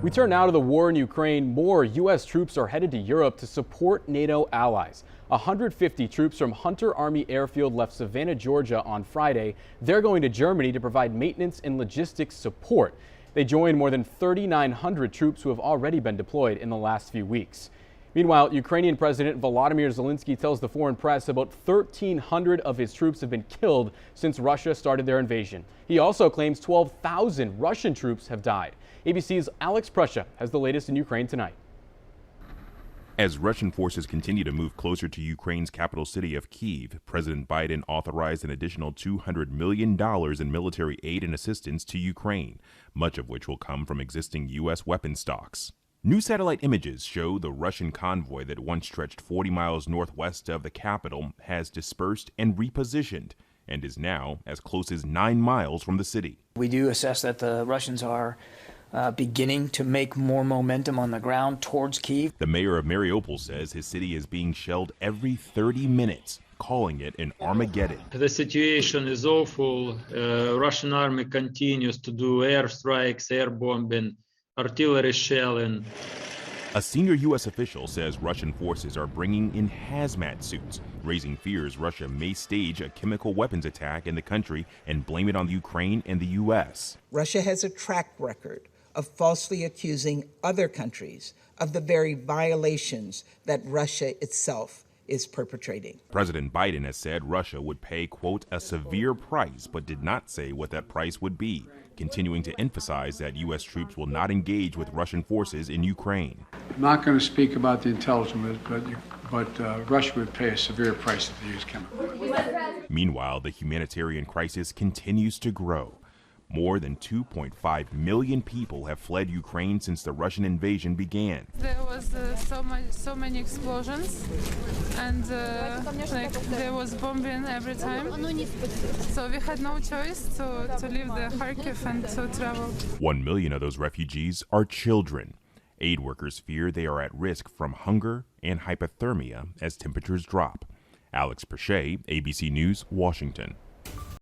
We turn now to the war in Ukraine. More U.S. troops are headed to Europe to support NATO allies. 150 troops from Hunter Army Airfield left Savannah, Georgia on Friday. They're going to Germany to provide maintenance and logistics support. They join more than 3,900 troops who have already been deployed in the last few weeks. Meanwhile, Ukrainian President Volodymyr Zelensky tells the foreign press about 1,300 of his troops have been killed since Russia started their invasion. He also claims 12,000 Russian troops have died. ABC's Alex Prussia has the latest in Ukraine tonight. As Russian forces continue to move closer to Ukraine's capital city of Kyiv, President Biden authorized an additional $200 million in military aid and assistance to Ukraine, much of which will come from existing U.S. weapon stocks. New satellite images show the Russian convoy that once stretched 40 miles northwest of the capital has dispersed and repositioned and is now as close as 9 miles from the city. We do assess that the Russians are beginning to make more momentum on the ground towards Kyiv. The mayor of Mariupol says his city is being shelled every 30 minutes, calling it an Armageddon. The situation is awful. Russian army continues to do airstrikes, air bombing, artillery shelling. A senior U.S. official says Russian forces are bringing in hazmat suits, raising fears Russia may stage a chemical weapons attack in the country and blame it on Ukraine and the U.S. Russia has a track record of falsely accusing other countries of the very violations that Russia itself is perpetrating. President Biden has said Russia would pay, quote, a severe price, but did not say what that price would be, continuing to emphasize that U.S. troops will not engage with Russian forces in Ukraine. I'm not going to speak about the intelligence, but Russia would pay a severe price if they use chemical weapons. Meanwhile, the humanitarian crisis continues to grow. More than 2.5 million people have fled Ukraine since the Russian invasion began. There was so many explosions, and there was bombing every time. So we had no choice to leave the Kharkiv and to travel. 1 million of those refugees are children. Aid workers fear they are at risk from hunger and hypothermia as temperatures drop. Alex Prussia, ABC News, Washington.